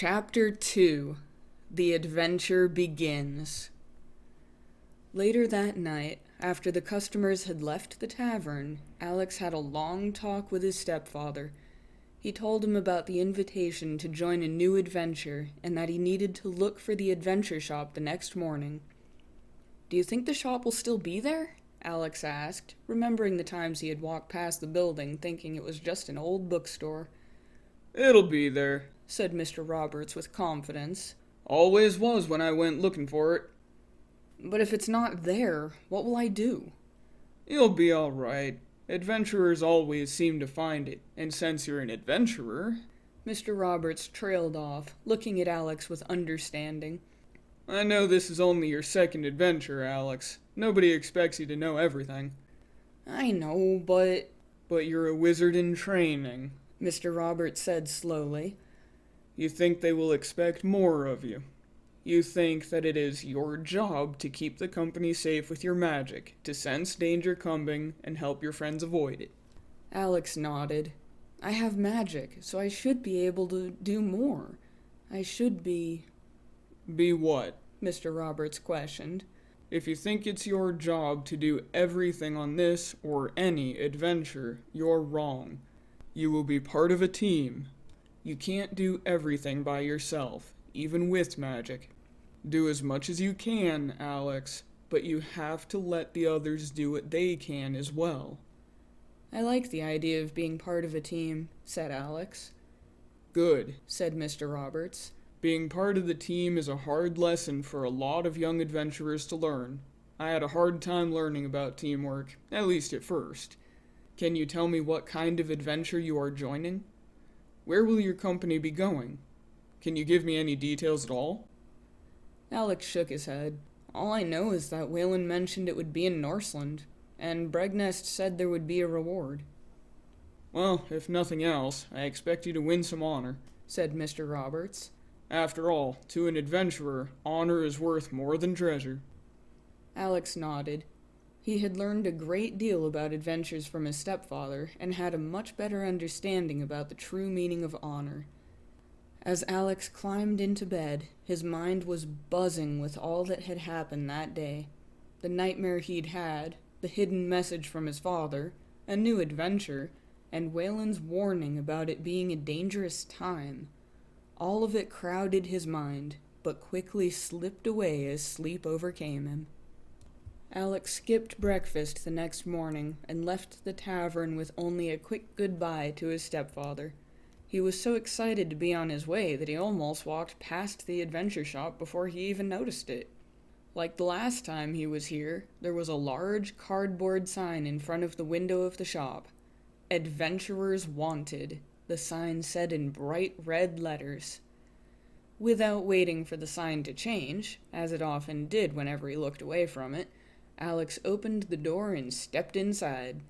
Chapter 2. The Adventure Begins. Later that night, after the customers had left the tavern, Alex had a long talk with his stepfather. He told him about the invitation to join a new adventure and that he needed to look for the adventure shop the next morning. "Do you think the shop will still be there?" Alex asked, remembering the times he had walked past the building thinking it was just an old bookstore. "It'll be there," said Mr. Roberts with confidence. "Always was when I went looking for it." "But if it's not there, what will I do?" "You'll be all right. Adventurers always seem to find it, and since you're an adventurer..." Mr. Roberts trailed off, looking at Alex with understanding. "I know this is only your second adventure, Alex. Nobody expects you to know everything." "I know, but..." "But you're a wizard in training," Mr. Roberts said slowly. "You think they will expect more of you. You think that it is your job to keep the company safe with your magic, to sense danger coming and help your friends avoid it." Alex nodded. "I have magic, so I should be able to do more. I should be..." "Be what?" Mr. Roberts questioned. "If you think it's your job to do everything on this or any adventure, you're wrong. You will be part of a team. You can't do everything by yourself, even with magic. Do as much as you can, Alex, but you have to let the others do what they can as well." "I like the idea of being part of a team," said Alex. "Good," said Mr. Roberts. "Being part of the team is a hard lesson for a lot of young adventurers to learn. I had a hard time learning about teamwork, at least at first. Can you tell me what kind of adventure you are joining? Where will your company be going? Can you give me any details at all?" Alex shook his head. "All I know is that Waylon mentioned it would be in Norseland, and Bregnest said there would be a reward." "Well, if nothing else, I expect you to win some honor," said Mr. Roberts. "After all, to an adventurer, honor is worth more than treasure." Alex nodded. He had learned a great deal about adventures from his stepfather, and had a much better understanding about the true meaning of honor. As Alex climbed into bed, his mind was buzzing with all that had happened that day. The nightmare he'd had, the hidden message from his father, a new adventure, and Waylon's warning about it being a dangerous time. All of it crowded his mind, but quickly slipped away as sleep overcame him. Alex skipped breakfast the next morning and left the tavern with only a quick goodbye to his stepfather. He was so excited to be on his way that he almost walked past the adventure shop before he even noticed it. Like the last time he was here, there was a large cardboard sign in front of the window of the shop. "Adventurers Wanted," the sign said in bright red letters. Without waiting for the sign to change, as it often did whenever he looked away from it, Alex opened the door and stepped inside.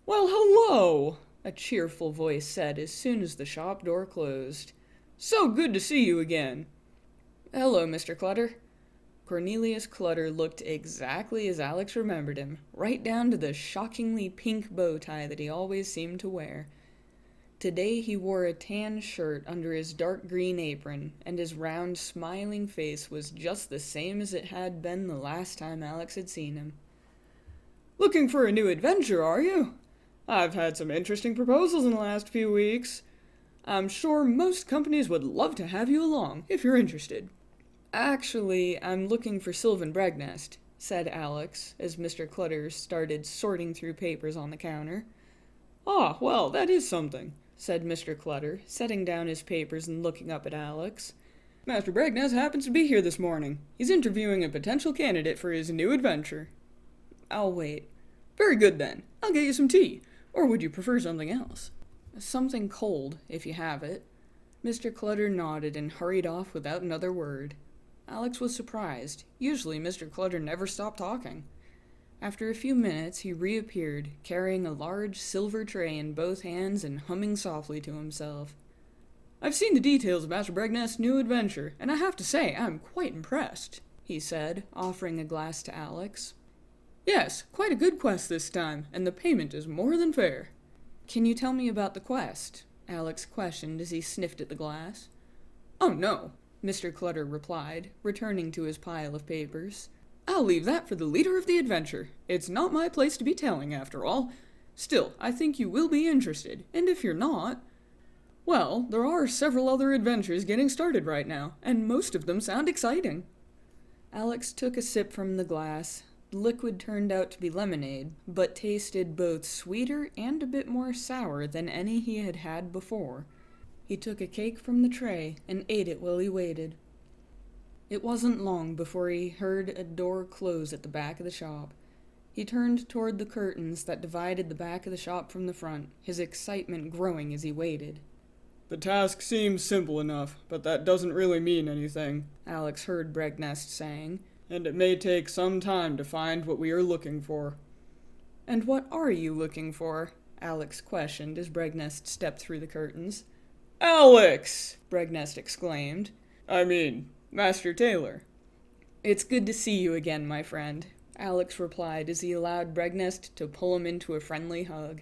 "Well, hello!" a cheerful voice said as soon as the shop door closed. "So good to see you again." "Hello, Mr. Clutter." Cornelius Clutter looked exactly as Alex remembered him, right down to the shockingly pink bow tie that he always seemed to wear. Today he wore a tan shirt under his dark green apron, and his round, smiling face was just the same as it had been the last time Alex had seen him. "Looking for a new adventure, are you? I've had some interesting proposals in the last few weeks. I'm sure most companies would love to have you along, if you're interested." "Actually, I'm looking for Sylvan Bregnest," said Alex, as Mr. Clutter started sorting through papers on the counter. "Ah, well, that is something," said Mr. Clutter, setting down his papers and looking up at Alex. "Master Bregnest happens to be here this morning. He's interviewing a potential candidate for his new adventure." "I'll wait." "Very good, then. I'll get you some tea. Or would you prefer something else?" "Something cold, if you have it." Mr. Clutter nodded and hurried off without another word. Alex was surprised. Usually Mr. Clutter never stopped talking. After a few minutes he reappeared, carrying a large silver tray in both hands and humming softly to himself. "I've seen the details of Master Bregnest's new adventure, and I have to say I'm quite impressed," he said, offering a glass to Alex. "Yes, quite a good quest this time, and the payment is more than fair." "Can you tell me about the quest?" Alex questioned as he sniffed at the glass. "Oh, no," Mr. Clutter replied, returning to his pile of papers. "I'll leave that for the leader of the adventure. It's not my place to be telling, after all. Still, I think you will be interested, and if you're not, well, there are several other adventures getting started right now, and most of them sound exciting." Alex took a sip from the glass. The liquid turned out to be lemonade, but tasted both sweeter and a bit more sour than any he had had before. He took a cake from the tray and ate it while he waited. It wasn't long before he heard a door close at the back of the shop. He turned toward the curtains that divided the back of the shop from the front, his excitement growing as he waited. "The task seems simple enough, but that doesn't really mean anything," Alex heard Bregnest saying. "And it may take some time to find what we are looking for." "And what are you looking for?" Alex questioned as Bregnest stepped through the curtains. "Alex!" Bregnest exclaimed. "I mean, Master Taylor." "It's good to see you again, my friend," Alex replied as he allowed Bregnest to pull him into a friendly hug.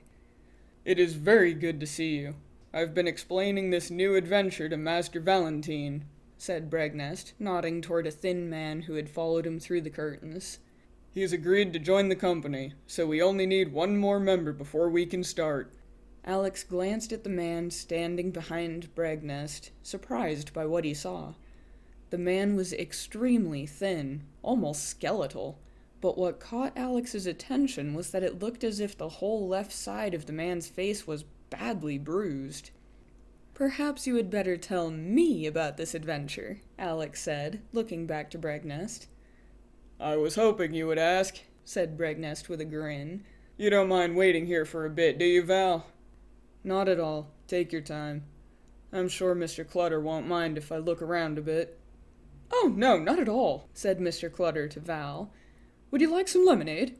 "It is very good to see you. I've been explaining this new adventure to Master Valentine," said Bregnest, nodding toward a thin man who had followed him through the curtains. "He has agreed to join the company, so we only need one more member before we can start." Alex glanced at the man standing behind Bregnest, surprised by what he saw. The man was extremely thin, almost skeletal, but what caught Alex's attention was that it looked as if the whole left side of the man's face was badly bruised. "Perhaps you had better tell me about this adventure," Alex said, looking back to Bregnest. "I was hoping you would ask," said Bregnest with a grin. "You don't mind waiting here for a bit, do you, Val?" "Not at all. Take your time. I'm sure Mr. Clutter won't mind if I look around a bit." "Oh, no, not at all," said Mr. Clutter to Val. "Would you like some lemonade?"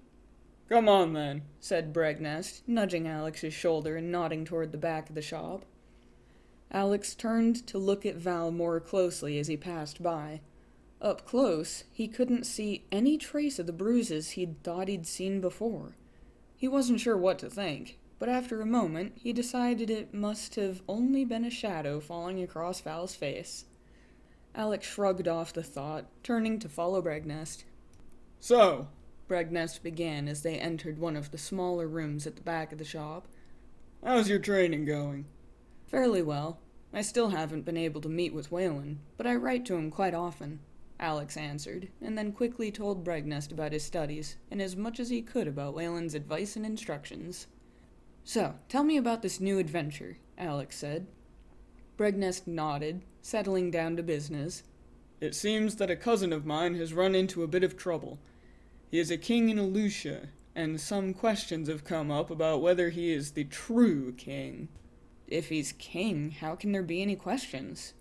"Come on, then," said Bregnest, nudging Alex's shoulder and nodding toward the back of the shop. Alex turned to look at Val more closely as he passed by. Up close, he couldn't see any trace of the bruises he'd thought he'd seen before. He wasn't sure what to think, but after a moment, he decided it must have only been a shadow falling across Val's face. Alex shrugged off the thought, turning to follow Bregnest. "So," Bregnest began as they entered one of the smaller rooms at the back of the shop. "how's your training going?" "Fairly well. I still haven't been able to meet with Whalen, but I write to him quite often," Alex answered, and then quickly told Bregnest about his studies, and as much as he could about Whalen's advice and instructions. "So, tell me about this new adventure," Alex said. Bregnest nodded, settling down to business. "It seems that a cousin of mine has run into a bit of trouble. He is a king in Alucia, and some questions have come up about whether he is the true king." "If he's king, how can there be any questions?"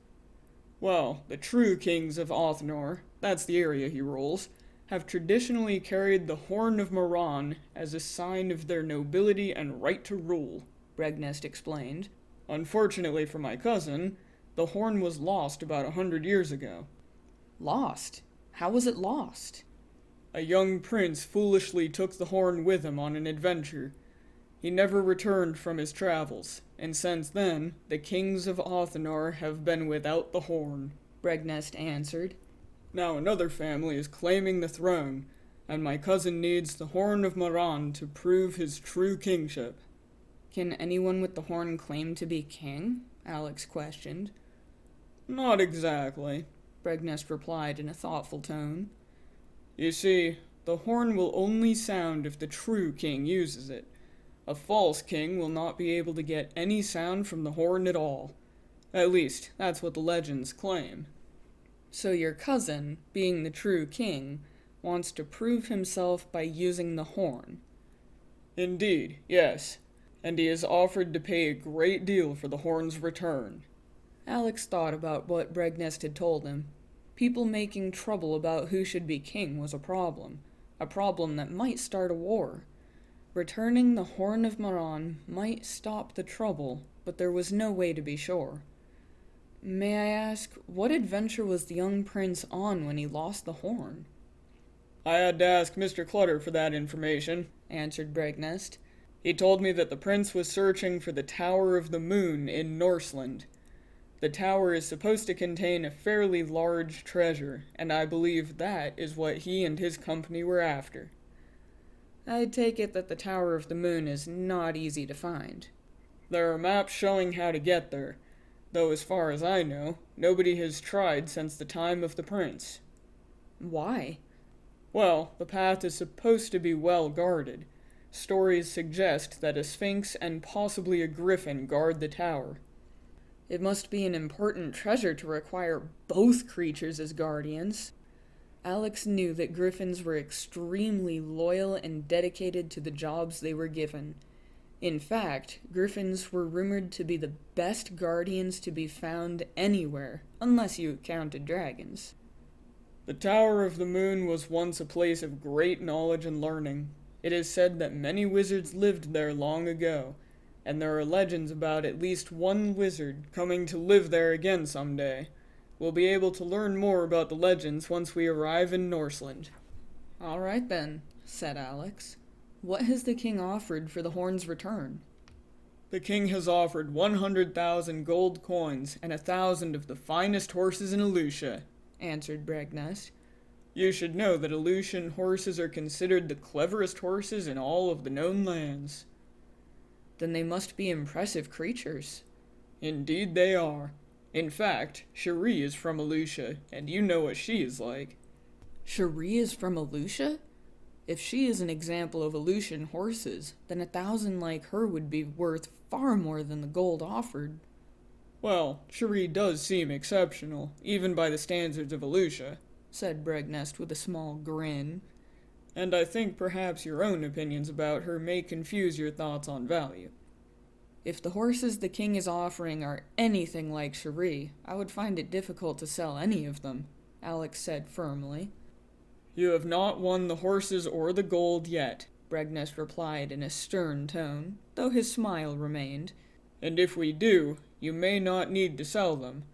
"Well, the true kings of Othnor, that's the area he rules, have traditionally carried the Horn of Moran as a sign of their nobility and right to rule," Bregnest explained. "Unfortunately for my cousin, the horn was lost about 100 years ago." "Lost? How was it lost?" "A young prince foolishly took the horn with him on an adventure. He never returned from his travels, and since then, the kings of Othnor have been without the horn," Bregnest answered. "Now another family is claiming the throne, and my cousin needs the Horn of Moran to prove his true kingship." "Can anyone with the horn claim to be king?" Alex questioned. "Not exactly," Bregnest replied in a thoughtful tone. "You see, the horn will only sound if the true king uses it. A false king will not be able to get any sound from the horn at all. At least, that's what the legends claim." "So your cousin, being the true king, wants to prove himself by using the horn?" "Indeed, yes. And he has offered to pay a great deal for the horn's return." Alex thought about what Bregnest had told him. People making trouble about who should be king was a problem that might start a war. Returning the Horn of Moran might stop the trouble, but there was no way to be sure. "May I ask, what adventure was the young prince on when he lost the horn?" "I had to ask Mr. Clutter for that information," answered Bregnest. "He told me that the prince was searching for the Tower of the Moon in Norseland. The tower is supposed to contain a fairly large treasure, and I believe that is what he and his company were after. I take it that the Tower of the Moon is not easy to find. There are maps showing how to get there, though as far as I know, nobody has tried since the time of the prince. Why? Well, the path is supposed to be well guarded. Stories suggest that a sphinx and possibly a griffin guard the tower. It must be an important treasure to require both creatures as guardians. Alex knew that griffins were extremely loyal and dedicated to the jobs they were given. In fact, griffins were rumored to be the best guardians to be found anywhere, unless you counted dragons. The Tower of the Moon was once a place of great knowledge and learning. It is said that many wizards lived there long ago, and there are legends about at least one wizard coming to live there again someday. We'll be able to learn more about the legends once we arrive in Norseland. All right then, said Alex. What has the king offered for the horn's return? The king has offered 100,000 gold coins and 1,000 of the finest horses in Alucia, answered Bregnest. You should know that Aleutian horses are considered the cleverest horses in all of the known lands. Then they must be impressive creatures. Indeed they are. In fact, Cherie is from Alucia, and you know what she is like. Cherie is from Alucia? If she is an example of Aleutian horses, then 1,000 like her would be worth far more than the gold offered. Well, Cherie does seem exceptional, even by the standards of Alucia, said Bregnest with a small grin. And I think perhaps your own opinions about her may confuse your thoughts on value. If the horses the king is offering are anything like Cherie, I would find it difficult to sell any of them, Alex said firmly. You have not won the horses or the gold yet, Bregnest replied in a stern tone, though his smile remained. And if we do, you may not need to sell them.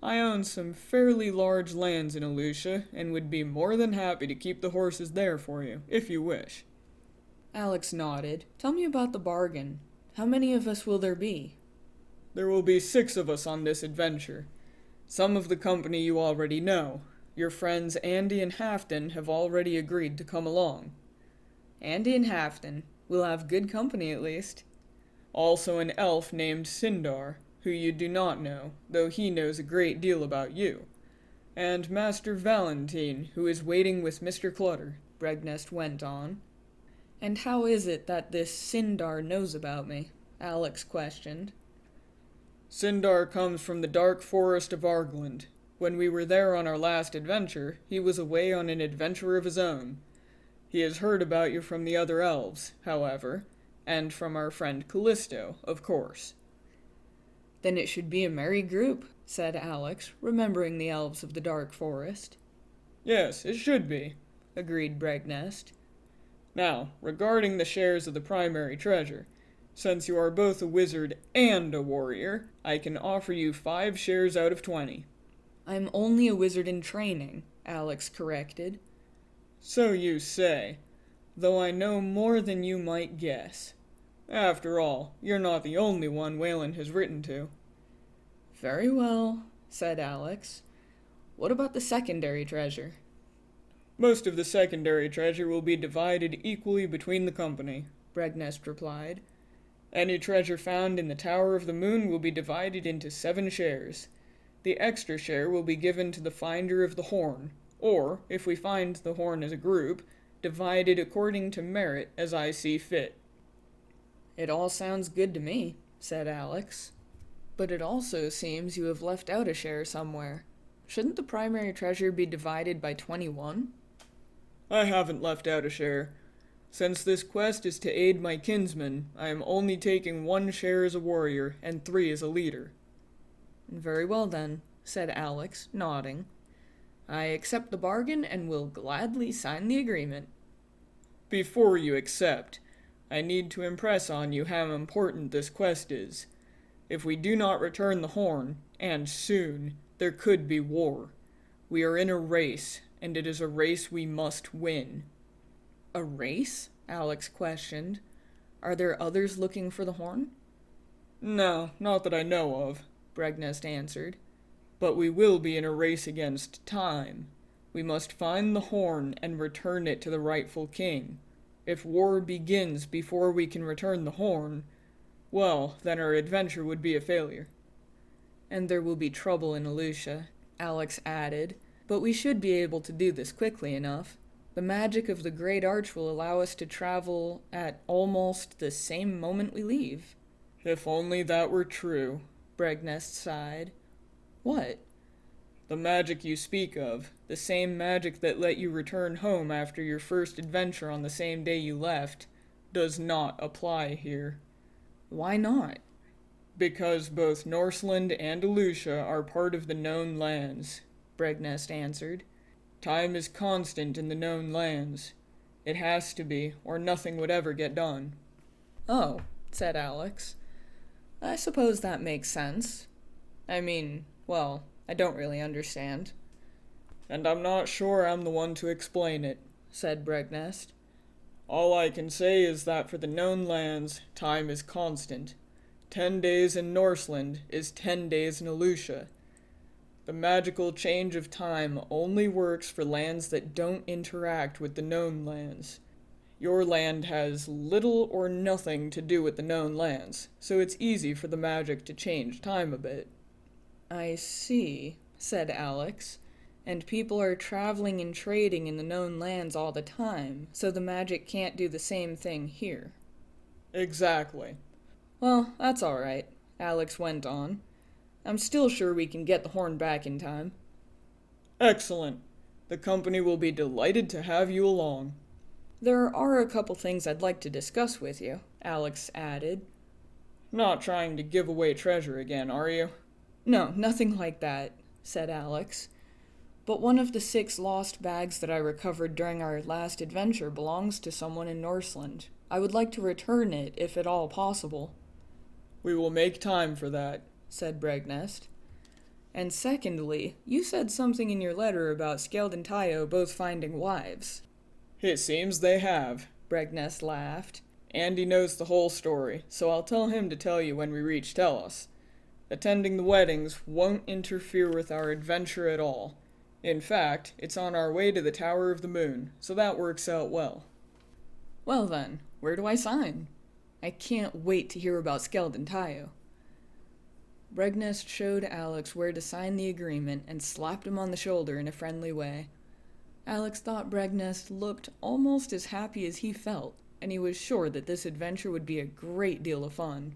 I own some fairly large lands in Alucia, and would be more than happy to keep the horses there for you, if you wish. Alex nodded. Tell me about the bargain. How many of us will there be? There will be 6 of us on this adventure. Some of the company you already know. Your friends Andy and Halfton have already agreed to come along. Andy and Halfton. We'll have good company at least. Also an elf named Sindar, who you do not know, though he knows a great deal about you. And Master Valentine, who is waiting with Mr. Clutter, Bregnest went on. And how is it that this Sindar knows about me? Alex questioned. Sindar comes from the dark forest of Argland. When we were there on our last adventure, he was away on an adventure of his own. He has heard about you from the other elves, however, and from our friend Callisto, of course. Then it should be a merry group, said Alex, remembering the elves of the dark forest. Yes, it should be, agreed Bregnest. Now, regarding the shares of the primary treasure, since you are both a wizard and a warrior, I can offer you 5 shares out of 20. I'm only a wizard in training, Alex corrected. So you say, though I know more than you might guess. After all, you're not the only one Waylon has written to. Very well, said Alex. What about the secondary treasure? Most of the secondary treasure will be divided equally between the company, Bregnest replied. Any treasure found in the Tower of the Moon will be divided into 7 shares. The extra share will be given to the finder of the horn, or, if we find the horn as a group, divided according to merit as I see fit. It all sounds good to me, said Alex. But it also seems you have left out a share somewhere. Shouldn't the primary treasure be divided by 21? I haven't left out a share. Since this quest is to aid my kinsman, I am only taking 1 share as a warrior and 3 as a leader. Very well then, said Alex, nodding. I accept the bargain and will gladly sign the agreement. Before you accept, I need to impress on you how important this quest is. If we do not return the horn, and soon, there could be war. We are in a race, and it is a race we must win. A race? Alex questioned. Are there others looking for the horn? No, not that I know of. Bregnest answered. But we will be in a race against time. We must find the horn and return it to the rightful king. If war begins before we can return the horn, well, then our adventure would be a failure. And there will be trouble in Alucia, Alex added, but we should be able to do this quickly enough. The magic of the Great Arch will allow us to travel at almost the same moment we leave. If only that were true, Bregnest sighed. What? The magic you speak of, the same magic that let you return home after your first adventure on the same day you left, does not apply here. Why not? Because both Norseland and Alucia are part of the known lands, Bregnest answered. Time is constant in the known lands. It has to be, or nothing would ever get done. Oh, said Alex. I suppose that makes sense. I mean, well, I don't really understand. And I'm not sure I'm the one to explain it, said Bregnest. All I can say is that for the known lands, time is constant. 10 days in Norseland is 10 days in Alucia. The magical change of time only works for lands that don't interact with the known lands. Your land has little or nothing to do with the known lands, so it's easy for the magic to change time a bit. I see, said Alex. And people are traveling and trading in the known lands all the time, so the magic can't do the same thing here. Exactly. Well, that's all right, Alex went on. I'm still sure we can get the horn back in time. Excellent. The company will be delighted to have you along. There are a couple things I'd like to discuss with you, Alex added. Not trying to give away treasure again, are you? No, nothing like that, said Alex. But one of the 6 lost bags that I recovered during our last adventure belongs to someone in Norseland. I would like to return it, if at all possible. We will make time for that, said Bregnest. And secondly, you said something in your letter about Skeld and Tayo both finding wives. It seems they have, Bregnest laughed. Andy knows the whole story, so I'll tell him to tell you when we reach Telos. Attending the weddings won't interfere with our adventure at all. In fact, it's on our way to the Tower of the Moon, so that works out well. Well then, where do I sign? I can't wait to hear about Skeld and Tayo. Bregnest showed Alex where to sign the agreement and slapped him on the shoulder in a friendly way. Alex thought Bregnest looked almost as happy as he felt, and he was sure that this adventure would be a great deal of fun.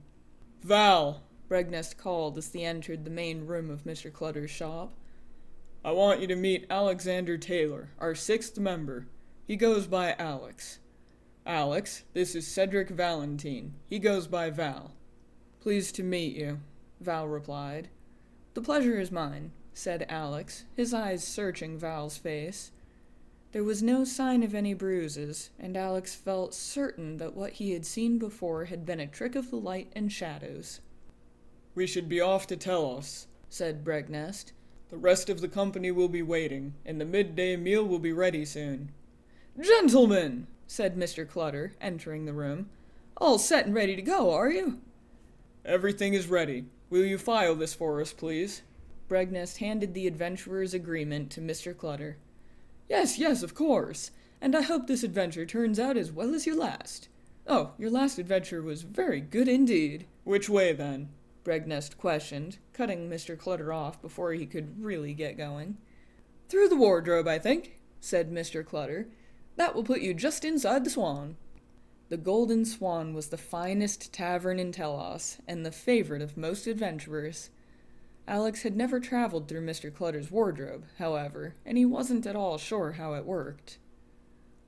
Val, Bregnest called as they entered the main room of Mr. Clutter's shop. I want you to meet Alexander Taylor, our 6th member. He goes by Alex. Alex, this is Cedric Valentine. He goes by Val. Pleased to meet you, Val replied. The pleasure is mine, said Alex, his eyes searching Val's face. There was no sign of any bruises, and Alex felt certain that what he had seen before had been a trick of the light and shadows. We should be off to Telos, said Bregnest. The rest of the company will be waiting, and the midday meal will be ready soon. Gentlemen, said Mr. Clutter, entering the room. All set and ready to go, are you? Everything is ready. Will you file this for us, please? Bregnest handed the adventurer's agreement to Mr. Clutter. Yes, of course. And I hope this adventure turns out as well as your last. Oh, your last adventure was very good indeed. Which way, then? Bregnest questioned, cutting Mr. Clutter off before he could really get going. Through the wardrobe, I think, said Mr. Clutter. That will put you just inside the Swan. The Golden Swan was the finest tavern in Telos, and the favorite of most adventurers. Alex had never traveled through Mr. Clutter's wardrobe, however, and he wasn't at all sure how it worked.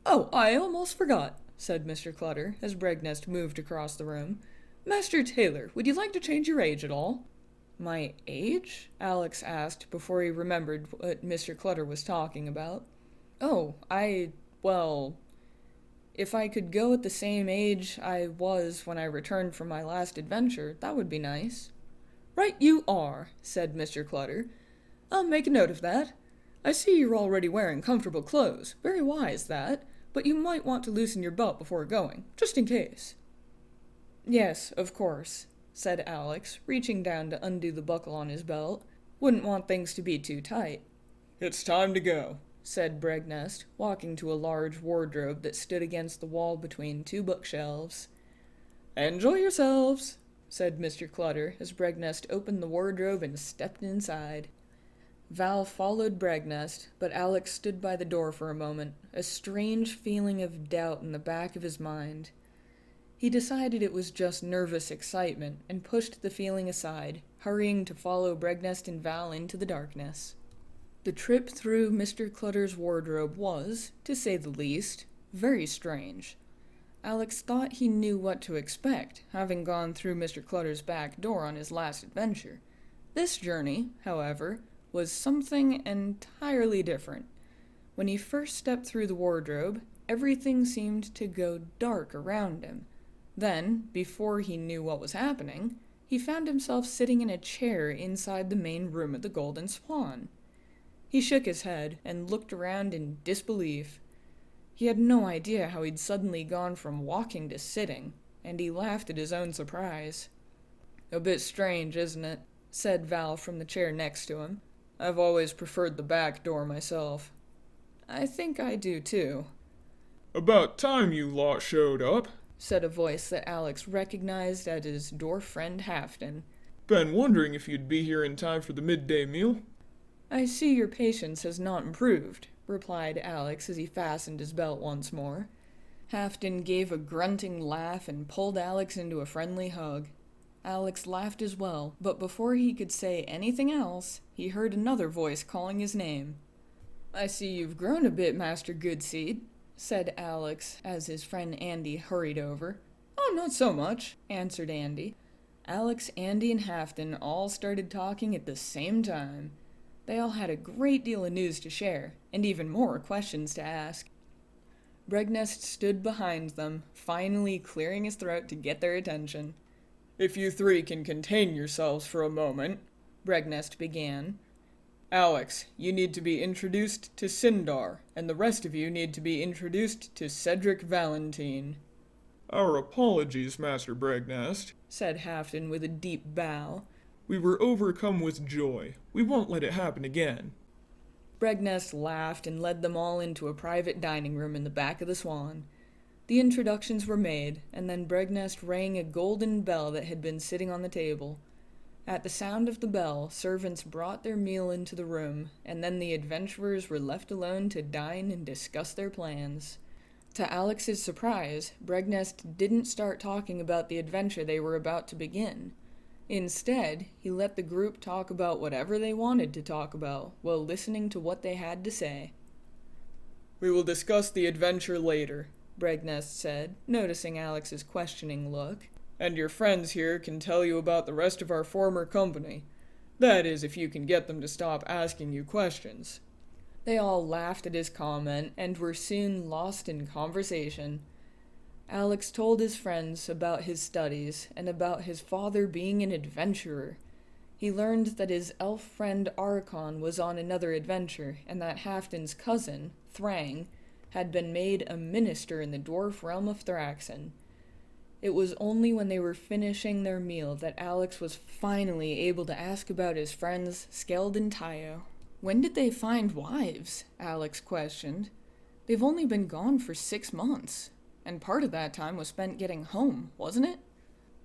Oh, I almost forgot, said Mr. Clutter, as Bregnest moved across the room. Master Taylor, would you like to change your age at all? My age? Alex asked before he remembered what Mr. Clutter was talking about. Oh, well, if I could go at the same age I was when I returned from my last adventure, that would be nice. Right you are, said Mr. Clutter. I'll make a note of that. I see you're already wearing comfortable clothes. Very wise, that. But you might want to loosen your belt before going, just in case. Yes, of course, said Alex, reaching down to undo the buckle on his belt. Wouldn't want things to be too tight. It's time to go, said Bregnest, walking to a large wardrobe that stood against the wall between two bookshelves. Enjoy yourselves, said Mr. Clutter as Bregnest opened the wardrobe and stepped inside. Val followed Bregnest, but Alex stood by the door for a moment, a strange feeling of doubt in the back of his mind. He decided it was just nervous excitement and pushed the feeling aside, hurrying to follow Bregnest and Val into the darkness. The trip through Mr. Clutter's wardrobe was, to say the least, very strange. Alex thought he knew what to expect, having gone through Mr. Clutter's back door on his last adventure. This journey, however, was something entirely different. When he first stepped through the wardrobe, everything seemed to go dark around him. Then, before he knew what was happening, he found himself sitting in a chair inside the main room at the Golden Swan. He shook his head and looked around in disbelief. He had no idea how he'd suddenly gone from walking to sitting, and he laughed at his own surprise. "A bit strange, isn't it?" said Val from the chair next to him. "I've always preferred the back door myself." "I think I do too." "About time you lot showed up," said a voice that Alex recognized as his dwarf friend Halfton. "Been wondering if you'd be here in time for the midday meal." "I see your patience has not improved," replied Alex as he fastened his belt once more. Halfton gave a grunting laugh and pulled Alex into a friendly hug. Alex laughed as well, but before he could say anything else, he heard another voice calling his name. "I see you've grown a bit, Master Goodseed," said Alex as his friend Andy hurried over. "Oh, not so much," answered Andy. Alex, Andy, and Halfton all started talking at the same time. They all had a great deal of news to share, and even more questions to ask. Bregnest stood behind them, finally clearing his throat to get their attention. "If you three can contain yourselves for a moment," Bregnest began. "Alex, you need to be introduced to Sindar, and the rest of you need to be introduced to Cedric Valentine." "Our apologies, Master Bregnest," said Halfton with a deep bow. "We were overcome with joy. We won't let it happen again." Bregnest laughed and led them all into a private dining room in the back of the Swan. The introductions were made, and then Bregnest rang a golden bell that had been sitting on the table. At the sound of the bell, servants brought their meal into the room, and then the adventurers were left alone to dine and discuss their plans. To Alex's surprise, Bregnest didn't start talking about the adventure they were about to begin. Instead, he let the group talk about whatever they wanted to talk about, while listening to what they had to say. "We will discuss the adventure later," Bregnest said, noticing Alex's questioning look. "And your friends here can tell you about the rest of our former company. That is, if you can get them to stop asking you questions." They all laughed at his comment, and were soon lost in conversation. Alex told his friends about his studies, and about his father being an adventurer. He learned that his elf friend Archon was on another adventure, and that Halfton's cousin, Thrang, had been made a minister in the dwarf realm of Thraxon. It was only when they were finishing their meal that Alex was finally able to ask about his friends Skeld and Tayo. "When did they find wives?" Alex questioned. "They've only been gone for 6 months, and part of that time was spent getting home, wasn't it?"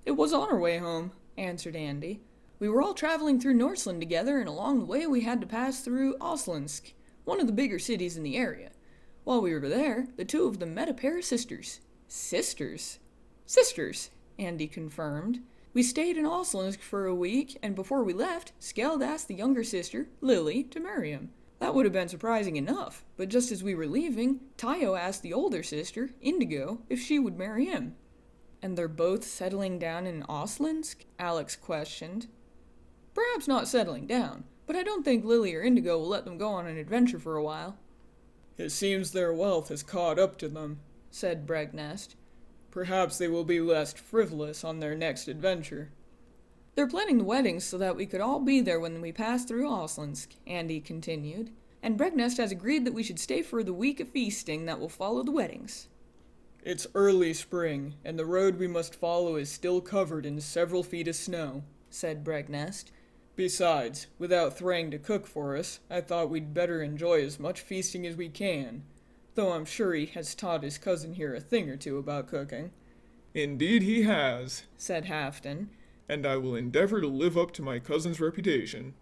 "It was on our way home," answered Andy. "We were all traveling through Norseland together, and along the way we had to pass through Oslinsk, one of the bigger cities in the area. While we were there, the two of them met a pair of sisters." "Sisters?" "Sisters," Andy confirmed. "We stayed in Oslinsk for a week, and before we left, Skeld asked the younger sister, Lily, to marry him. That would have been surprising enough, but just as we were leaving, Tayo asked the older sister, Indigo, if she would marry him." "And they're both settling down in Oslinsk?" Alex questioned. "Perhaps not settling down, but I don't think Lily or Indigo will let them go on an adventure for a while." "It seems their wealth has caught up to them," said Bregnest. "Perhaps they will be less frivolous on their next adventure." "They're planning the weddings so that we could all be there when we pass through Oslinsk," Andy continued. "And Bregnest has agreed that we should stay for the week of feasting that will follow the weddings." It's early spring, and the road we must follow is still covered in several feet of snow, said Bregnest. Besides, without Thrang to cook for us, I thought we'd better enjoy as much feasting as we can, though I'm sure he has taught his cousin here a thing or two about cooking. Indeed he has, said Halfton. and I will endeavor to live up to my cousin's reputation.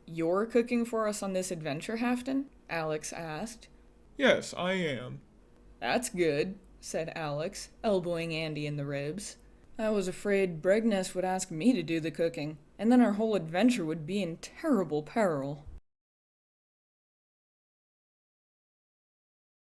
You're cooking for us on this adventure, Halfton? Alex asked. Yes, I am. That's good, said Alex, elbowing Andy in the ribs. I was afraid Bregness would ask me to do the cooking, and then our whole adventure would be in terrible peril.